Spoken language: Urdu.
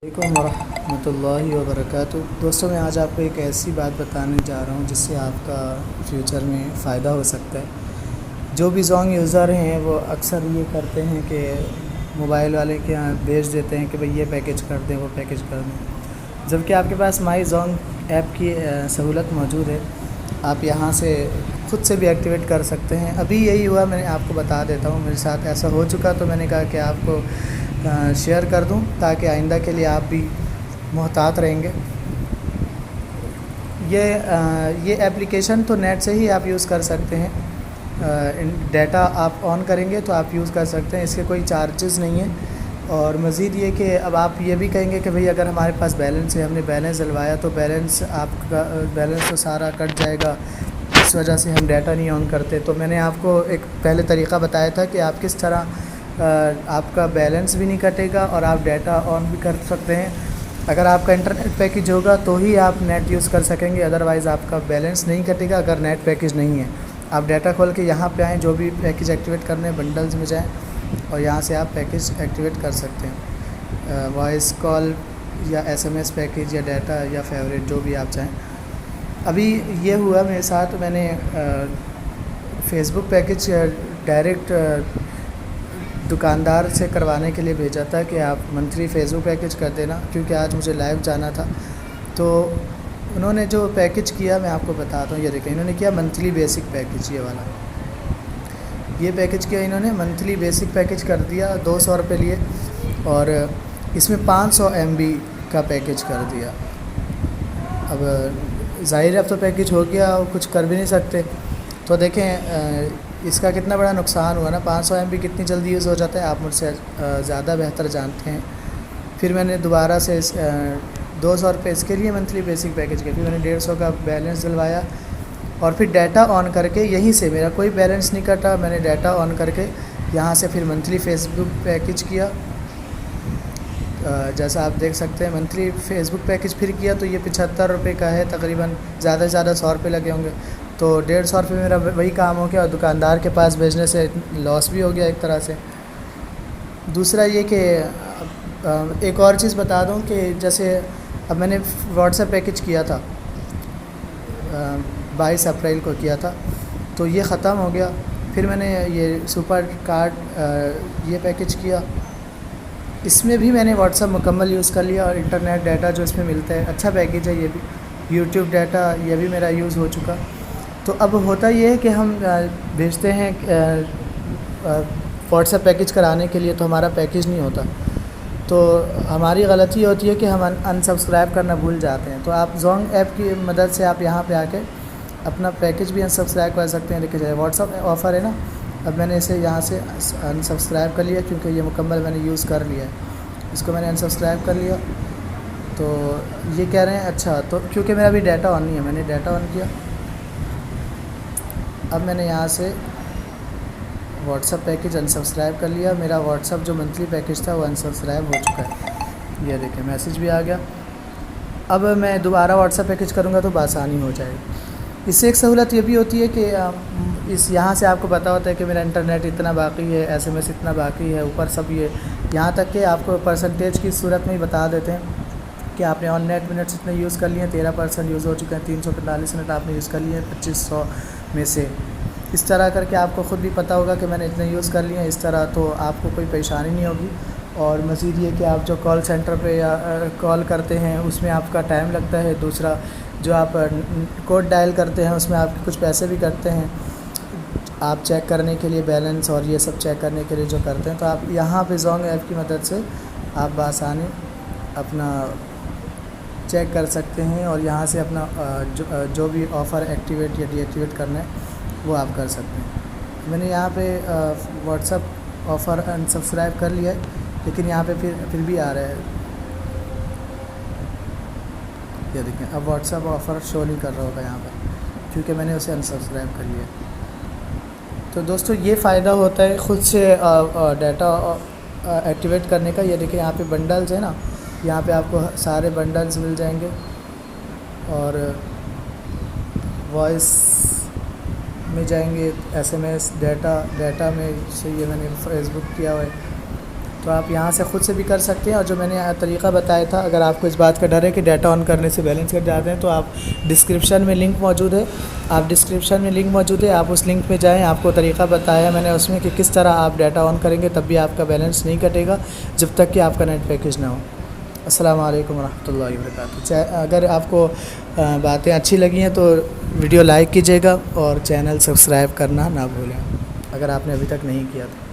علیکم ورحمۃ اللہ وبرکاتہ۔ دوستوں، میں آج آپ کو ایک ایسی بات بتانے جا رہا ہوں جس سے آپ کا فیوچر میں فائدہ ہو سکتا ہے۔ جو بھی زونگ یوزر ہیں وہ اکثر یہ کرتے ہیں کہ موبائل والے کے یہاں بھیج دیتے ہیں کہ بھئی یہ پیکیج کر دیں، وہ پیکیج کر دیں، جبکہ آپ کے پاس مائی زونگ ایپ کی سہولت موجود ہے۔ آپ یہاں سے خود سے بھی ایکٹیویٹ کر سکتے ہیں۔ ابھی یہی ہوا، میں آپ کو بتا دیتا ہوں، میرے ساتھ ایسا ہو چکا تو میں نے کہا کہ آپ کو شیئر کر دوں تاکہ آئندہ کے لیے آپ بھی محتاط رہیں گے۔ یہ ایپلیکیشن تو نیٹ سے ہی آپ یوز کر سکتے ہیں۔ ڈیٹا آپ آن کریں گے تو آپ یوز کر سکتے ہیں، اس کے کوئی چارجز نہیں ہیں۔ اور مزید یہ کہ اب آپ یہ بھی کہیں گے کہ بھئی اگر ہمارے پاس بیلنس ہے، ہم نے بیلنس ڈلوایا تو بیلنس آپ کا بیلنس تو سارا کٹ جائے گا، اس وجہ سے ہم ڈیٹا نہیں آن کرتے۔ تو میں نے آپ کو ایک پہلے طریقہ بتایا تھا کہ آپ کس طرح آپ کا بیلنس بھی نہیں کٹے گا اور آپ ڈیٹا آن بھی کر سکتے ہیں۔ اگر آپ کا انٹرنیٹ پیکج ہوگا تو ہی آپ نیٹ یوز کر سکیں گے، ادروائز آپ کا بیلنس نہیں کٹے گا اگر نیٹ پیکج نہیں ہے۔ آپ ڈیٹا کھول کے یہاں پہ آئیں، جو بھی پیکج ایکٹیویٹ کرنے ہیں بنڈلز میں جائیں اور یہاں سے آپ پیکج ایکٹیویٹ کر سکتے ہیں، وائس کال یا ایس ایم ایس پیکج یا ڈیٹا یا فیوریٹ، جو بھی آپ چاہیں۔ ابھی یہ ہوا میرے ساتھ، میں نے فیس بک پیکج ڈائریکٹ دکاندار سے کروانے کے لیے بھیجا تھا کہ آپ منتھلی فیس بک پیکج کر دینا، کیونکہ آج مجھے لائیو جانا تھا۔ تو انہوں نے جو پیکج کیا میں آپ کو بتاتا ہوں، یہ دیکھیں، انہوں نے کیا منتھلی بیسک پیکج، یہ والا یہ پیکج کیا انہوں نے منتھلی بیسک پیکج کر دیا، 200 روپے لیے، اور اس میں 500 MB کا پیکج کر دیا۔ اب ظاہر اب تو پیکج ہو گیا، کچھ کر بھی نہیں سکتے۔ تو دیکھیں اس کا کتنا بڑا نقصان ہوا نا، 500 MB کتنی جلدی یوز ہو جاتا ہے، آپ مجھ سے زیادہ بہتر جانتے ہیں۔ پھر میں نے دوبارہ سے 200 روپے اس کے لیے منتھلی بیسک پیکج کیا، پھر میں نے 150 کا بیلنس ڈلوایا اور پھر ڈیٹا آن کر کے یہیں سے، میرا کوئی بیلنس نہیں کٹا، میں نے ڈیٹا آن کر کے یہاں سے پھر منتھلی فیس بک پیکج کیا۔ جیسا آپ دیکھ سکتے ہیں منتھلی فیس بک پیکج پھر کیا تو یہ 75 روپے کا ہے، تقریباً زیادہ سے زیادہ 100 روپے لگے ہوں گے، تو 150 روپے میرا وہی کام ہو گیا، اور دکاندار کے پاس بھیجنے سے لاس بھی ہو گیا ایک طرح سے۔ دوسرا یہ کہ ایک اور چیز بتا دوں کہ جیسے اب میں نے واٹس ایپ پیکج کیا تھا، 22 اپریل کو کیا تھا، تو یہ ختم ہو گیا۔ پھر میں نے یہ سپر کارڈ یہ پیکج کیا، اس میں بھی میں نے واٹس ایپ مکمل یوز کر لیا، اور انٹرنیٹ ڈیٹا جو اس میں ملتا ہے اچھا پیکج ہے، یہ بھی یوٹیوب ڈیٹا یہ بھی میرا یوز ہو چکا۔ تو اب ہوتا یہ ہے کہ ہم بھیجتے ہیں واٹس ایپ پیکج کرانے کے لیے، تو ہمارا پیکج نہیں ہوتا، تو ہماری غلطی ہوتی ہے کہ ہم انسبسکرائب کرنا بھول جاتے ہیں۔ تو آپ زونگ ایپ کی مدد سے آپ یہاں پہ آ کے اپنا پیکج بھی انسبسکرائب کر سکتے ہیں۔ دیکھیں جائے واٹس ایپ آفر ہے نا، اب میں نے اسے یہاں سے انسبسکرائب کر لیا، کیونکہ یہ مکمل میں نے یوز کر لیا ہے، اس کو میں نے انسبسکرائب کر لیا۔ تو یہ کہہ رہے ہیں اچھا، تو کیونکہ میرا ابھی ڈیٹا آن نہیں ہے، میں نے ڈیٹا آن کیا۔ اب میں نے یہاں سے واٹس ایپ پیکج انسبسکرائب کر لیا، میرا واٹس ایپ جو منتھلی پیکج تھا وہ انسبسکرائب ہو چکا ہے، یہ دیکھیں میسیج بھی آ گیا۔ اب میں دوبارہ واٹس ایپ پیکج کروں گا تو بآسانی ہو جائے گی۔ اس سے ایک سہولت یہ بھی ہوتی ہے کہ اس یہاں سے آپ کو پتہ ہوتا ہے کہ میرا انٹرنیٹ اتنا باقی ہے، ایس ایم ایس اتنا باقی ہے، اوپر سب یہ یہاں تک کہ آپ کو پرسنٹیج کی صورت میں ہی بتا دیتے ہیں کہ آپ نے آن نیٹ منٹس اتنے یوز کر لیے ہیں، 13% یوز ہو چکے ہیں، 345 منٹ آپ نے یوز کر لیے ہیں 2500 میں سے۔ اس طرح کر کے آپ کو خود بھی پتہ ہوگا کہ میں نے اتنے یوز کر لیے ہیں، اس طرح تو آپ کو کوئی پریشانی نہیں ہوگی۔ اور مزید یہ کہ آپ جو کال سینٹر پہ یا کال کرتے ہیں اس میں آپ کا ٹائم لگتا ہے، دوسرا جو آپ کوڈ ڈائل کرتے ہیں اس میں آپ کچھ پیسے بھی کٹتے ہیں، آپ چیک کرنے کے لیے بیلنس اور یہ سب چیک کرنے کے لیے جو کرتے ہیں، تو آپ یہاں پہ زونگ ایپ کی مدد سے آپ بآسانی اپنا چیک کر سکتے ہیں، اور یہاں سے اپنا جو بھی آفر ایکٹیویٹ یا ڈی ایکٹیویٹ کرنا ہے وہ آپ کر سکتے ہیں۔ میں نے یہاں پہ واٹس ایپ آفر انسبسکرائب کر لیا ہے، لیکن یہاں پہ پھر بھی آ رہا ہے، یہ دیکھیں اب واٹس ایپ آفر شو نہیں کر رہا ہوگا یہاں پر، کیونکہ میں نے اسے انسبسکرائب کر لیا۔ تو دوستو یہ فائدہ ہوتا ہے خود سے ڈیٹا ایکٹیویٹ کرنے کا۔ یہ دیکھیں یہاں پہ بنڈلز ہیں نا، یہاں پہ آپ کو سارے بنڈلز مل جائیں گے، اور وائس میں جائیں گے، ایس ایم ایس ڈیٹا میں سے یہ میں نے فیس بک کیا ہوا ہے، تو آپ یہاں سے خود سے بھی کر سکتے ہیں. اور جو میں نے طریقہ بتایا تھا، اگر آپ کو اس بات کا ڈر ہے کہ ڈیٹا آن کرنے سے بیلنس کٹ جاتے ہیں، تو آپ ڈسکرپشن میں لنک موجود ہے، آپ اس لنک پہ جائیں. آپ کو طریقہ بتایا میں نے اس میں کہ کس طرح آپ ڈیٹا آن کریں گے تب بھی آپ کا بیلنس نہیں کٹے گا جب تک کہ آپ کا نیٹ پیکیج نہ ہو. السلام علیکم ورحمۃ اللہ وبرکاتہ. اگر آپ کو باتیں اچھی لگی ہیں تو ویڈیو لائک کیجیے گا اور چینل سبسکرائب کرنا نہ بھولیں اگر آپ نے ابھی تک نہیں کیا تو.